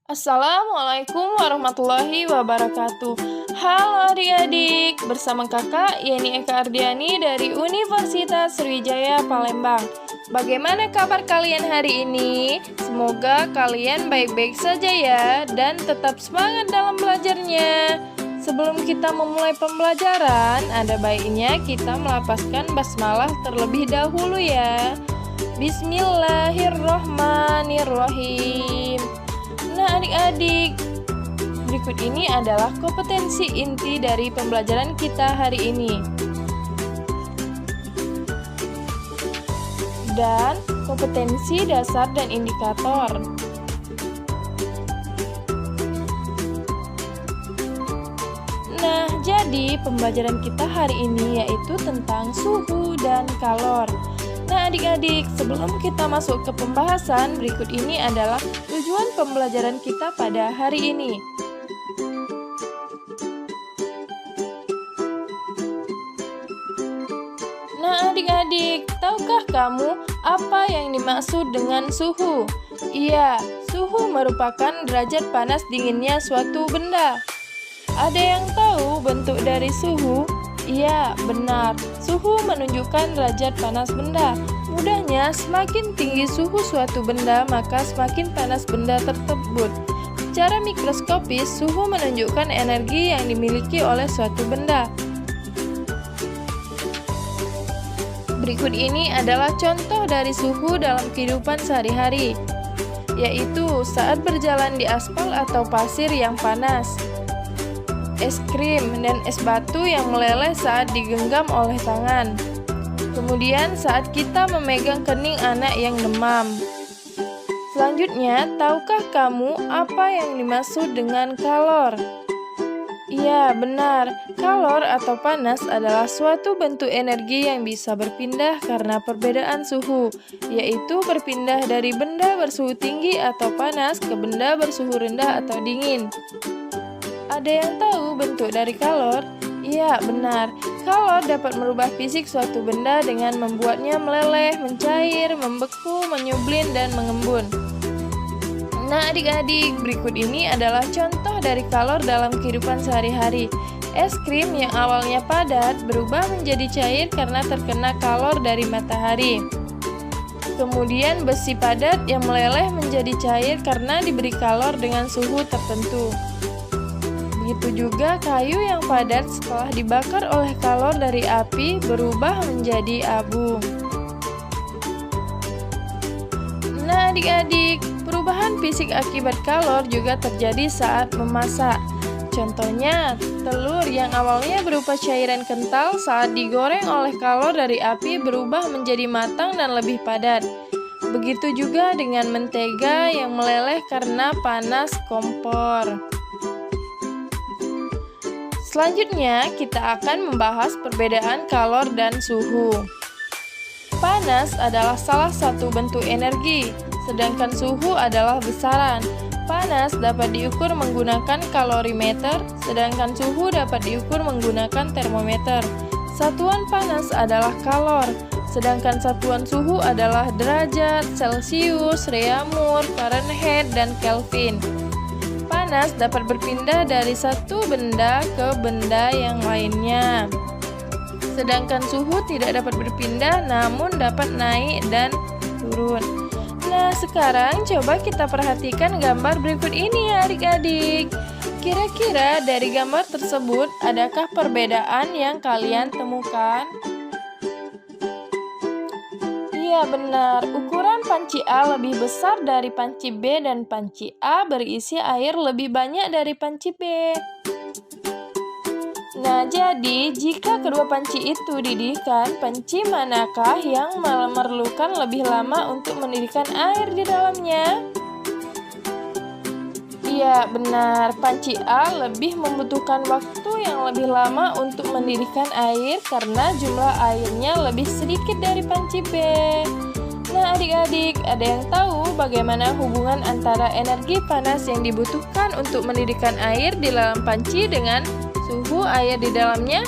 Assalamualaikum warahmatullahi wabarakatuh. Halo adik-adik, bersama kakak Yeni Eka Ardiani dari Universitas Sriwijaya Palembang. Bagaimana kabar kalian hari ini? Semoga kalian baik-baik saja ya, dan tetap semangat dalam belajarnya. Sebelum kita memulai pembelajaran, ada baiknya kita melafazkan basmalah terlebih dahulu ya. Bismillahirrohmanirrohim. Nah adik-adik, berikut ini adalah kompetensi inti dari pembelajaran kita hari ini. Dan kompetensi dasar dan indikator. Nah, jadi pembelajaran kita hari ini yaitu tentang suhu dan kalor. Nah adik-adik, sebelum kita masuk ke pembahasan, berikut ini adalah tujuan pembelajaran kita pada hari ini. Nah adik-adik, tahukah kamu apa yang dimaksud dengan suhu? Iya, suhu merupakan derajat panas dinginnya suatu benda. Ada yang tahu bentuk dari suhu? Iya, benar. Suhu menunjukkan derajat panas benda. Mudahnya, semakin tinggi suhu suatu benda, maka semakin panas benda tersebut. Secara mikroskopis, suhu menunjukkan energi yang dimiliki oleh suatu benda. Berikut ini adalah contoh dari suhu dalam kehidupan sehari-hari, yaitu saat berjalan di aspal atau pasir yang panas, es krim dan es batu yang meleleh saat digenggam oleh tangan. Kemudian saat kita memegang kening anak yang demam. Selanjutnya, tahukah kamu apa yang dimaksud dengan kalor? Iya, benar. Kalor atau panas adalah suatu bentuk energi yang bisa berpindah karena perbedaan suhu, yaitu berpindah dari benda bersuhu tinggi atau panas ke benda bersuhu rendah atau dingin. Ada yang tahu bentuk dari kalor? Iya, benar. Kalor dapat merubah fisik suatu benda dengan membuatnya meleleh, mencair, membeku, menyublin, dan mengembun. Nah adik-adik, berikut ini adalah contoh dari kalor dalam kehidupan sehari-hari. Es krim yang awalnya padat berubah menjadi cair karena terkena kalor dari matahari. Kemudian besi padat yang meleleh menjadi cair karena diberi kalor dengan suhu tertentu. Begitu juga kayu yang padat setelah dibakar oleh kalor dari api berubah menjadi abu. Nah adik-adik, perubahan fisik akibat kalor juga terjadi saat memasak. Contohnya, telur yang awalnya berupa cairan kental saat digoreng oleh kalor dari api berubah menjadi matang dan lebih padat. Begitu juga dengan mentega yang meleleh karena panas kompor. Selanjutnya, kita akan membahas perbedaan kalor dan suhu. Panas adalah salah satu bentuk energi, sedangkan suhu adalah besaran. Panas dapat diukur menggunakan kalorimeter, sedangkan suhu dapat diukur menggunakan termometer. Satuan panas adalah kalor, sedangkan satuan suhu adalah derajat, Celcius, Reaumur, Fahrenheit, dan Kelvin. Panas dapat berpindah dari satu benda ke benda yang lainnya. Sedangkan suhu tidak dapat berpindah namun dapat naik dan turun. Nah, sekarang coba kita perhatikan gambar berikut ini ya adik-adik. Kira-kira dari gambar tersebut adakah perbedaan yang kalian temukan? Iya benar, ukuran panci A lebih besar dari panci B dan panci A berisi air lebih banyak dari panci B. Nah, jadi jika kedua panci itu didihkan, panci manakah yang memerlukan lebih lama untuk mendidihkan air di dalamnya? Iya, benar. Panci A lebih membutuhkan waktu yang lebih lama untuk mendidihkan air karena jumlah airnya lebih sedikit dari panci B. Nah, adik-adik, ada yang tahu bagaimana hubungan antara energi panas yang dibutuhkan untuk mendidihkan air di dalam panci dengan suhu air di dalamnya?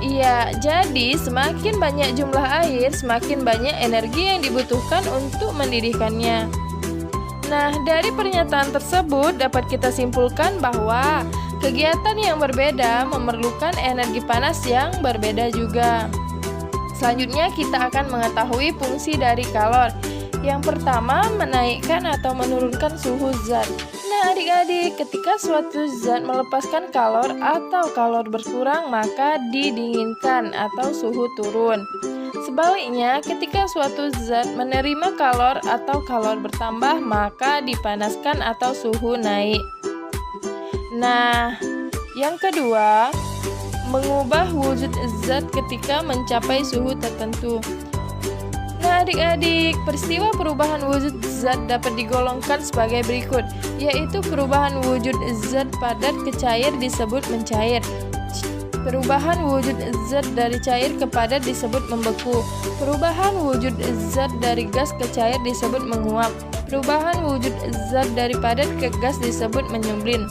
Iya, jadi semakin banyak jumlah air, semakin banyak energi yang dibutuhkan untuk mendidihkannya. Nah, dari pernyataan tersebut dapat kita simpulkan bahwa kegiatan yang berbeda memerlukan energi panas yang berbeda juga. Selanjutnya kita akan mengetahui fungsi dari kalor. Yang pertama, menaikkan atau menurunkan suhu zat. Nah, adik-adik, ketika suatu zat melepaskan kalor atau kalor berkurang, maka didinginkan atau suhu turun. Sebaliknya, ketika suatu zat menerima kalor atau kalor bertambah, maka dipanaskan atau suhu naik. Nah, yang kedua, mengubah wujud zat ketika mencapai suhu tertentu. Nah, adik-adik, peristiwa perubahan wujud zat dapat digolongkan sebagai berikut, yaitu perubahan wujud zat padat ke cair disebut mencair. Perubahan wujud zat dari cair ke padat disebut membeku. Perubahan wujud zat dari gas ke cair disebut menguap. Perubahan wujud zat dari padat ke gas disebut menyublin.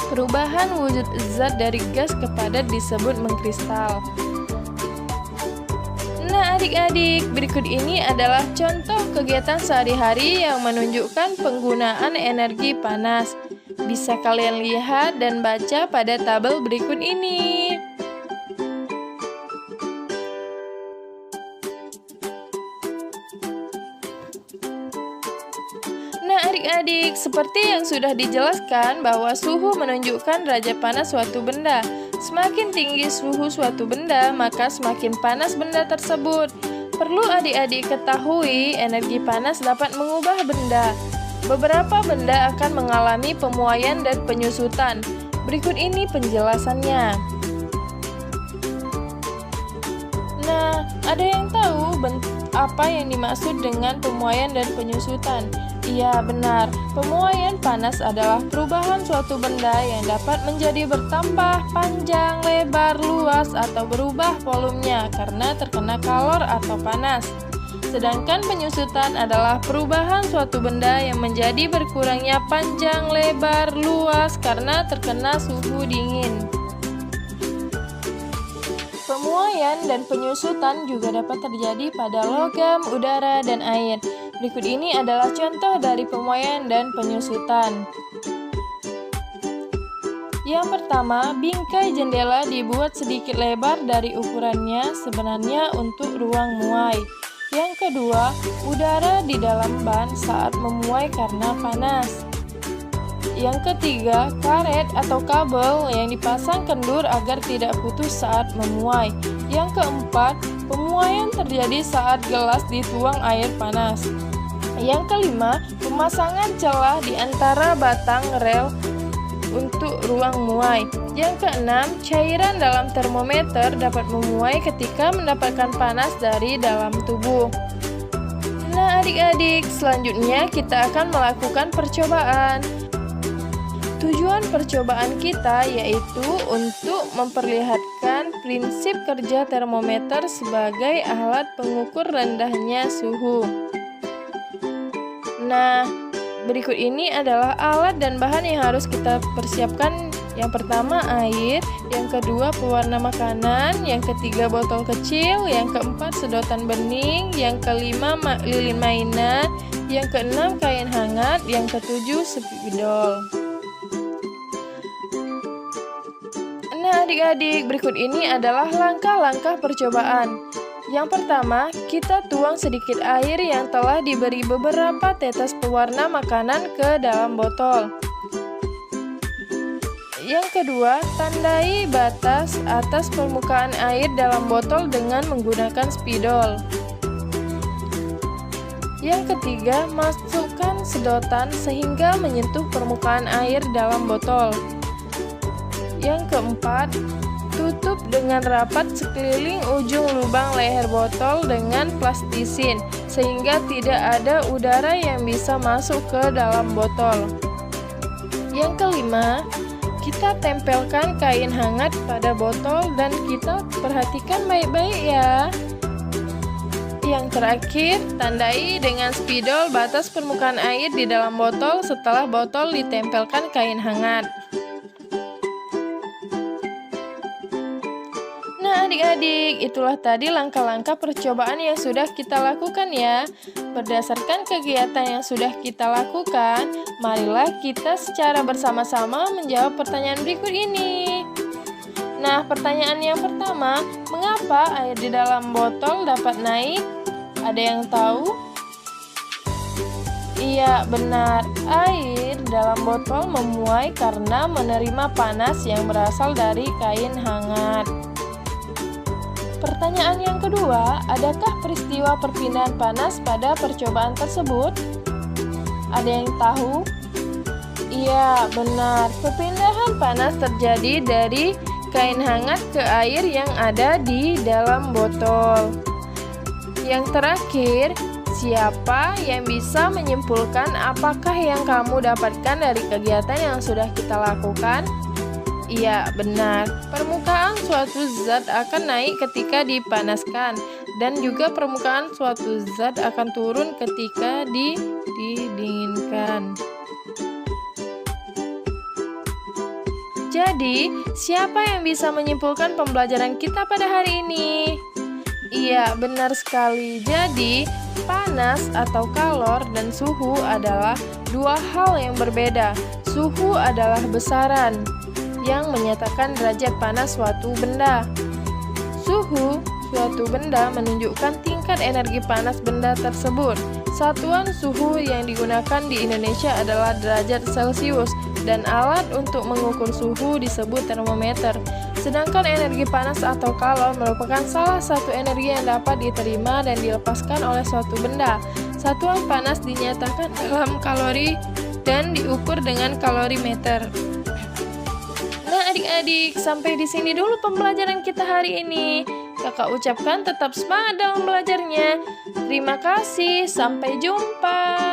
Perubahan wujud zat dari gas ke padat disebut mengkristal. Nah, adik-adik, berikut ini adalah contoh kegiatan sehari-hari yang menunjukkan penggunaan energi panas. Bisa kalian lihat dan baca pada tabel berikut ini. Nah, adik-adik, seperti yang sudah dijelaskan bahwa suhu menunjukkan derajat panas suatu benda. Semakin tinggi suhu suatu benda, maka semakin panas benda tersebut. Perlu adik-adik ketahui, energi panas dapat mengubah benda. Beberapa benda akan mengalami pemuaian dan penyusutan. Berikut ini penjelasannya. Nah, ada yang tahu apa yang dimaksud dengan pemuaian dan penyusutan? Iya, benar. Pemuaian panas adalah perubahan suatu benda yang dapat menjadi bertambah, panjang, lebar, luas, atau berubah volumenya karena terkena kalor atau panas. Sedangkan penyusutan adalah perubahan suatu benda yang menjadi berkurangnya panjang, lebar, luas karena terkena suhu dingin. Pemuaian dan penyusutan juga dapat terjadi pada logam, udara, dan air. Berikut ini adalah contoh dari pemuaian dan penyusutan. Yang pertama, bingkai jendela dibuat sedikit lebar dari ukurannya sebenarnya untuk ruang muai. Yang kedua, udara di dalam ban saat memuai karena panas. Yang ketiga, karet atau kabel yang dipasang kendur agar tidak putus saat memuai. Yang keempat, pemuaian terjadi saat gelas dituang air panas. Yang kelima, pemasangan celah di antara batang rel untuk ruang muai. Yang keenam, cairan dalam termometer dapat memuai ketika mendapatkan panas dari dalam tubuh. Nah, adik-adik, selanjutnya kita akan melakukan percobaan. Tujuan percobaan kita yaitu untuk memperlihatkan prinsip kerja termometer sebagai alat pengukur rendahnya suhu. Nah, berikut ini adalah alat dan bahan yang harus kita persiapkan. Yang pertama air, yang kedua pewarna makanan, yang ketiga botol kecil, yang keempat sedotan bening, yang kelima lilin mainan, yang keenam kain hangat, yang ketujuh spidol. Nah, adik-adik, berikut ini adalah langkah-langkah percobaan. Yang pertama, kita tuang sedikit air yang telah diberi beberapa tetes pewarna makanan ke dalam botol. Yang kedua, tandai batas atas permukaan air dalam botol dengan menggunakan spidol. Yang ketiga, masukkan sedotan sehingga menyentuh permukaan air dalam botol. Yang keempat, tutup dengan rapat sekeliling ujung lubang leher botol dengan plastisin sehingga tidak ada udara yang bisa masuk ke dalam botol. Yang kelima, kita tempelkan kain hangat pada botol dan kita perhatikan baik-baik ya. Yang terakhir, tandai dengan spidol batas permukaan air di dalam botol setelah botol ditempelkan kain hangat. Nah, adik-adik, itulah tadi langkah-langkah percobaan yang sudah kita lakukan ya. Berdasarkan kegiatan yang sudah kita lakukan, marilah kita secara bersama-sama menjawab pertanyaan berikut ini. Nah, pertanyaan yang pertama, mengapa air di dalam botol dapat naik? Ada yang tahu? Iya, benar. Air dalam botol memuai karena menerima panas yang berasal dari kain hangat. Pertanyaan yang kedua, adakah peristiwa perpindahan panas pada percobaan tersebut? Ada yang tahu? Iya, benar. Perpindahan panas terjadi dari kain hangat ke air yang ada di dalam botol. Yang terakhir, siapa yang bisa menyimpulkan apakah yang kamu dapatkan dari kegiatan yang sudah kita lakukan? Iya, benar. Permukaan suatu zat akan naik ketika dipanaskan, dan juga permukaan suatu zat akan turun ketika didinginkan. Jadi, siapa yang bisa menyimpulkan pembelajaran kita pada hari ini? Iya, benar sekali. Jadi, panas atau kalor dan suhu adalah dua hal yang berbeda. Suhu adalah besaran yang menyatakan derajat panas suatu benda. Suhu suatu benda menunjukkan tingkat energi panas benda tersebut. Satuan suhu yang digunakan di Indonesia adalah derajat Celcius dan alat untuk mengukur suhu disebut termometer. Sedangkan energi panas atau kalor merupakan salah satu energi yang dapat diterima dan dilepaskan oleh suatu benda. Satuan panas dinyatakan dalam kalori dan diukur dengan kalorimeter. Nah, adik-adik, sampai di sini dulu pembelajaran kita hari ini. Kakak ucapkan tetap semangat dalam belajarnya. Terima kasih, sampai jumpa.